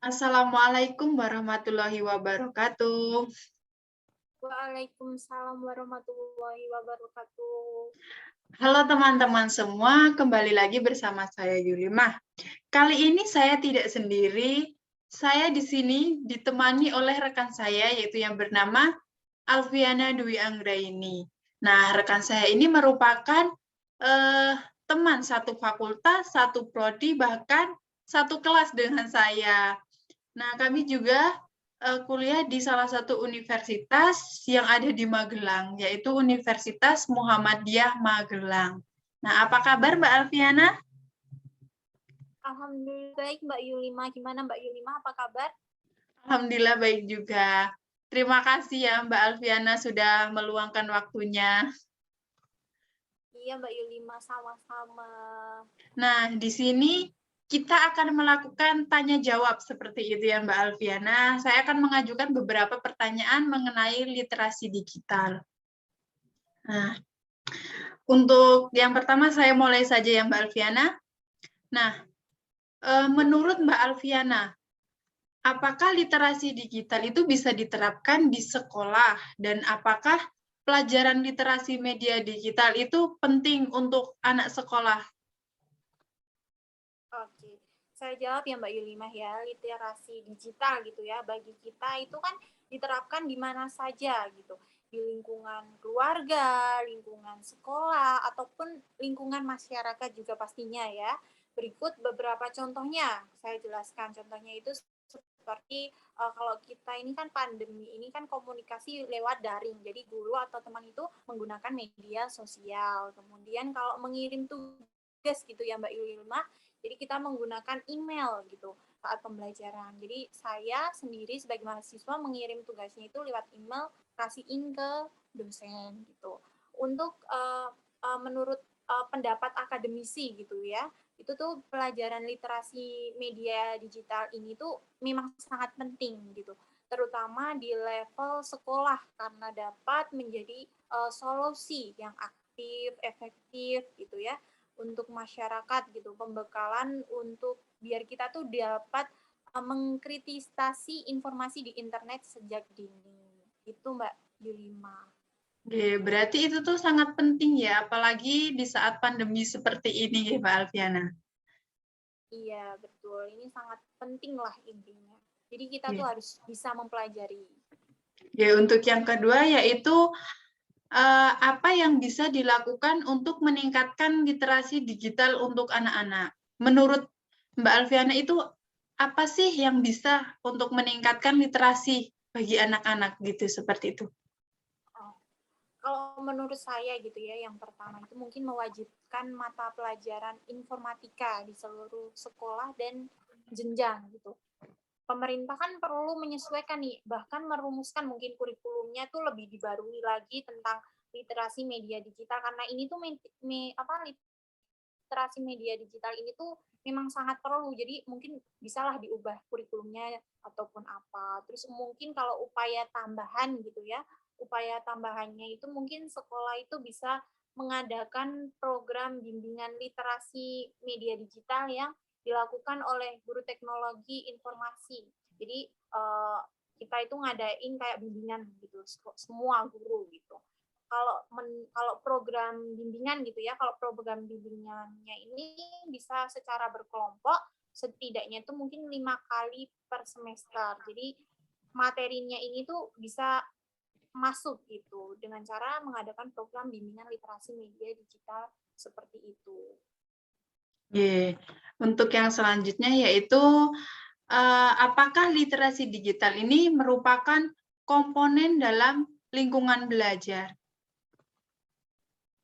Assalamualaikum warahmatullahi wabarakatuh. Waalaikumsalam warahmatullahi wabarakatuh. Halo teman-teman semua, kembali lagi bersama saya Yulimah. Kali ini saya tidak sendiri, saya di sini ditemani oleh rekan saya yaitu yang bernama Alfiana Dwi Anggraini. Nah, rekan saya ini merupakan eh, teman satu fakultas, satu prodi, bahkan satu kelas dengan saya. Nah, kami juga kuliah di salah satu universitas yang ada di Magelang, yaitu Universitas Muhammadiyah Magelang. Nah, apa kabar Mbak Alfiana? Alhamdulillah baik Mbak Yulima. Gimana Mbak Yulima? Apa kabar? Alhamdulillah baik juga. Terima kasih ya Mbak Alfiana sudah meluangkan waktunya. Iya Mbak Yulima, sama-sama. Nah, di sini kita akan melakukan tanya jawab seperti itu ya Mbak Alfiana. Saya akan mengajukan beberapa pertanyaan mengenai literasi digital. Nah, untuk yang pertama saya mulai saja ya Mbak Alfiana. Nah, menurut Mbak Alfiana, apakah literasi digital itu bisa diterapkan di sekolah dan apakah pelajaran literasi media digital itu penting untuk anak sekolah? Oke, saya jawab ya Mbak Yulima ya. Literasi digital gitu ya, bagi kita itu kan diterapkan di mana saja gitu. Di lingkungan keluarga, lingkungan sekolah, ataupun lingkungan masyarakat juga pastinya ya. Berikut beberapa contohnya, saya jelaskan contohnya itu seperti kalau kita ini kan pandemi ini kan komunikasi lewat daring, jadi guru atau teman itu menggunakan media sosial. Kemudian kalau mengirim tugas gitu ya Mbak Yulma, jadi kita menggunakan email gitu saat pembelajaran. Jadi saya sendiri sebagai mahasiswa mengirim tugasnya itu lewat email, kasihin ke dosen gitu. Untuk menurut pendapat akademisi gitu ya, itu tuh pelajaran literasi media digital ini tuh memang sangat penting gitu, terutama di level sekolah karena dapat menjadi solusi yang aktif, efektif gitu ya untuk masyarakat gitu, pembekalan untuk biar kita tuh dapat mengkritisasi informasi di internet sejak dini. Itu Mbak Yulima. Berarti itu tuh sangat penting ya, apalagi di saat pandemi seperti ini ya, Mbak Alfiana. Iya, betul. Ini sangat penting lah intinya. Jadi kita tuh Ya. harus bisa mempelajari. Ya, untuk yang kedua yaitu apa yang bisa dilakukan untuk meningkatkan literasi digital untuk anak-anak. Menurut Mbak Alfiana itu apa sih yang bisa untuk meningkatkan literasi bagi anak-anak gitu seperti itu? Oh, kalau menurut saya gitu ya, yang pertama itu mungkin mewajibkan mata pelajaran informatika di seluruh sekolah dan jenjang gitu. Pemerintah kan perlu menyesuaikan nih, bahkan merumuskan mungkin kurikulumnya tuh lebih dibarui lagi tentang literasi media digital karena ini tuh literasi media digital ini tuh memang sangat perlu. Jadi mungkin bisalah diubah kurikulumnya ataupun apa. Terus mungkin kalau upaya tambahan gitu ya, upaya tambahannya itu mungkin sekolah itu bisa mengadakan program bimbingan literasi media digital yang dilakukan oleh guru teknologi informasi. Jadi kita itu ngadain kayak bimbingan gitu, semua guru gitu. Kalau program bimbingan gitu ya, kalau program bimbingannya ini bisa secara berkelompok, setidaknya itu mungkin 5 kali per semester. Jadi materinya ini tuh bisa masuk gitu dengan cara mengadakan program bimbingan literasi media digital seperti itu. Untuk yang selanjutnya yaitu apakah literasi digital ini merupakan komponen dalam lingkungan belajar?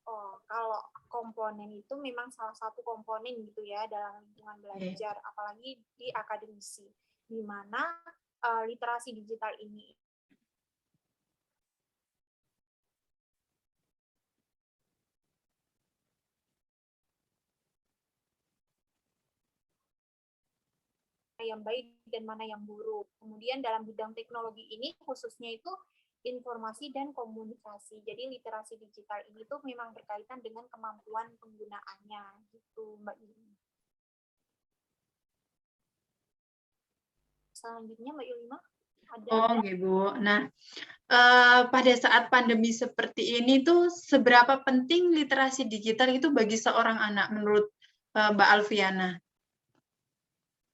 Oh, kalau komponen itu memang salah satu komponen gitu ya dalam lingkungan belajar, apalagi di akademisi, di mana literasi digital ini yang baik dan mana yang buruk. Kemudian dalam bidang teknologi ini khususnya itu informasi dan komunikasi. Jadi literasi digital ini tuh memang berkaitan dengan kemampuan penggunaannya gitu Mbak Yuni. selanjutnya Mbak Yulima? Ada? Oh, Bu. Nah, pada saat pandemi seperti ini tuh seberapa penting literasi digital itu bagi seorang anak menurut Mbak Alfiana?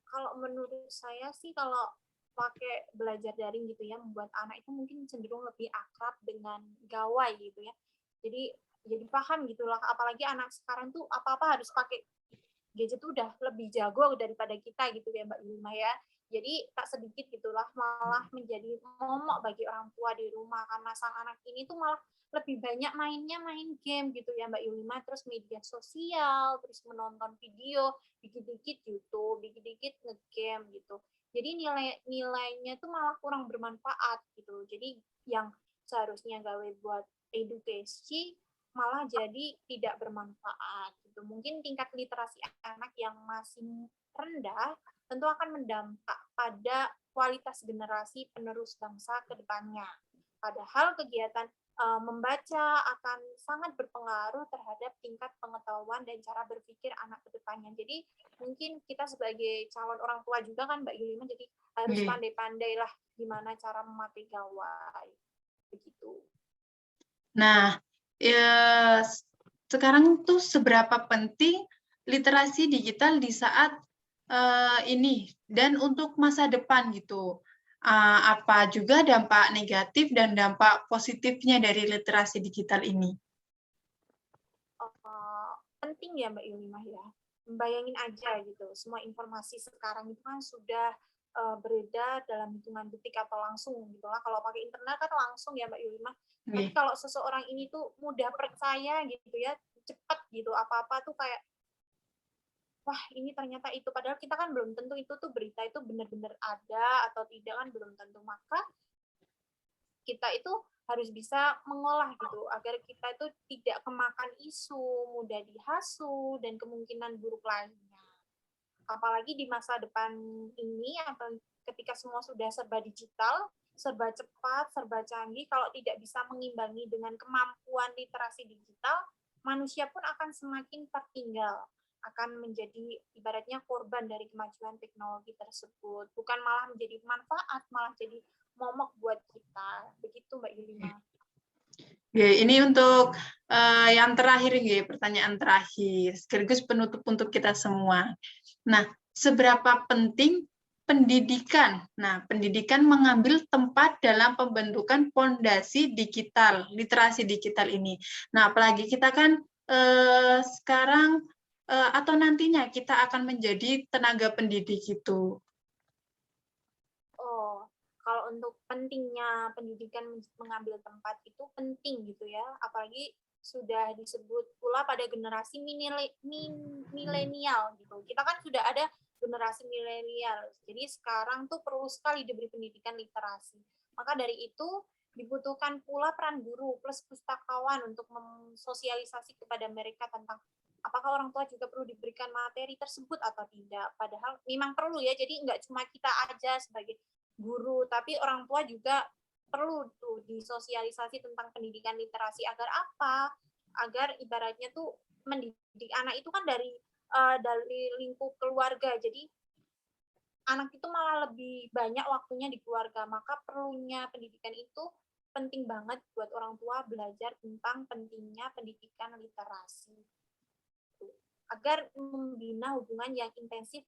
Kalau menurut saya sih kalau pakai belajar daring gitu ya, membuat anak itu mungkin cenderung lebih akrab dengan gawai gitu ya. Jadi paham gitulah, apalagi anak sekarang tuh apa-apa harus pakai gadget tuh udah lebih jago daripada kita gitu ya Mbak Yulima ya. Jadi tak sedikit gitulah malah menjadi momok bagi orang tua di rumah karena sang anak ini tuh malah lebih banyak mainnya main game gitu ya Mbak Yulima, terus media sosial, terus menonton video, dikit-dikit YouTube, dikit-dikit nge-game gitu. Jadi nilainya tuh malah kurang bermanfaat gitu. Jadi yang seharusnya gawe buat edukasi malah jadi tidak bermanfaat gitu. Mungkin tingkat literasi anak yang masih rendah tentu akan mendampak pada kualitas generasi penerus bangsa ke depannya. Padahal kegiatan membaca akan sangat berpengaruh terhadap tingkat pengetahuan dan cara berpikir anak ke depannya. Jadi mungkin kita sebagai calon orang tua juga kan Mbak Yulima, jadi harus pandai-pandai lah gimana cara memakai gawai. Begitu. Nah, ya, sekarang tuh seberapa penting literasi digital di saat ini dan untuk masa depan gitu. Apa juga dampak negatif dan dampak positifnya dari literasi digital ini? Penting ya Mbak Yulima ya. Bayangin aja gitu, semua informasi sekarang itu kan sudah beredar dalam hitungan detik atau langsung gitu lah. Kalau pakai internet kan langsung ya Mbak Yulima. Tapi kalau seseorang ini tuh mudah percaya gitu ya, cepat gitu, apa-apa tuh kayak wah ini ternyata itu, padahal kita kan belum tentu itu tuh berita itu benar-benar ada atau tidak kan belum tentu. Maka kita itu harus bisa mengolah gitu agar kita itu tidak kemakan isu, mudah dihasut dan kemungkinan buruk lainnya. Apalagi di masa depan ini atau ketika semua sudah serba digital, serba cepat, serba canggih, kalau tidak bisa mengimbangi dengan kemampuan literasi digital, manusia pun akan semakin tertinggal, akan menjadi ibaratnya korban dari kemajuan teknologi tersebut, bukan malah menjadi manfaat, malah jadi momok buat kita. Begitu Mbak Yulima. Ya, ini untuk yang terakhir, ya, pertanyaan terakhir, sekaligus penutup untuk kita semua. Nah, seberapa penting pendidikan? Nah, pendidikan mengambil tempat dalam pembentukan fondasi digital, literasi digital ini. Nah, apalagi kita kan sekarang atau nantinya kita akan menjadi tenaga pendidik itu. Kalau untuk pentingnya pendidikan mengambil tempat itu penting gitu ya, apalagi sudah disebut pula pada generasi milenial gitu. Kita kan sudah ada generasi milenial, jadi sekarang tuh perlu sekali diberi pendidikan literasi. Maka dari itu dibutuhkan pula peran guru plus pustakawan untuk mensosialisasi kepada mereka tentang apakah orang tua juga perlu diberikan materi tersebut atau tidak. Padahal memang perlu ya, jadi nggak cuma kita aja sebagai guru, tapi orang tua juga perlu tuh disosialisasi tentang pendidikan literasi agar apa? Agar ibaratnya tuh mendidik anak itu kan dari lingkup keluarga. Jadi anak itu malah lebih banyak waktunya di keluarga. Maka perlunya pendidikan itu penting banget buat orang tua belajar tentang pentingnya pendidikan literasi. Agar membina hubungan yang intensif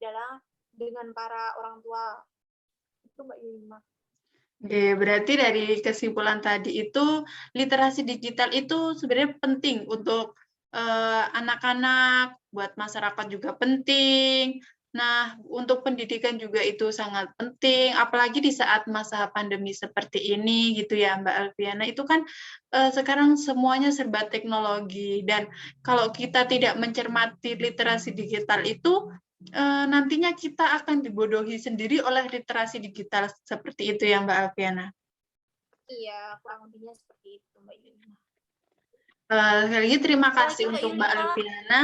dengan para orang tua. Itu Mbak Yulima. Oke, berarti dari kesimpulan tadi itu literasi digital itu sebenarnya penting untuk anak-anak, buat masyarakat juga penting. Nah, untuk pendidikan juga itu sangat penting, apalagi di saat masa pandemi seperti ini gitu ya Mbak Alfiana. Itu kan sekarang semuanya serba teknologi, dan kalau kita tidak mencermati literasi digital itu nantinya kita akan dibodohi sendiri oleh literasi digital seperti itu ya Mbak Alfiana. Iya, kurang lebihnya seperti itu Mbak Yulima. Sekali lagi terima kasih untuk Mbak Alfiana.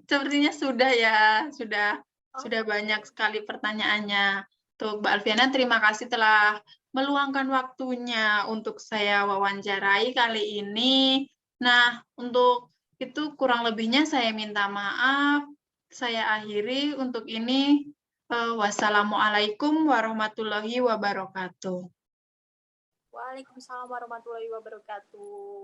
Sepertinya sudah ya, sudah banyak sekali pertanyaannya. Untuk Mbak Alfiana, terima kasih telah meluangkan waktunya untuk saya wawancarai kali ini. Nah, untuk itu kurang lebihnya saya minta maaf. Saya akhiri untuk ini. Wassalamualaikum warahmatullahi wabarakatuh. Waalaikumsalam warahmatullahi wabarakatuh.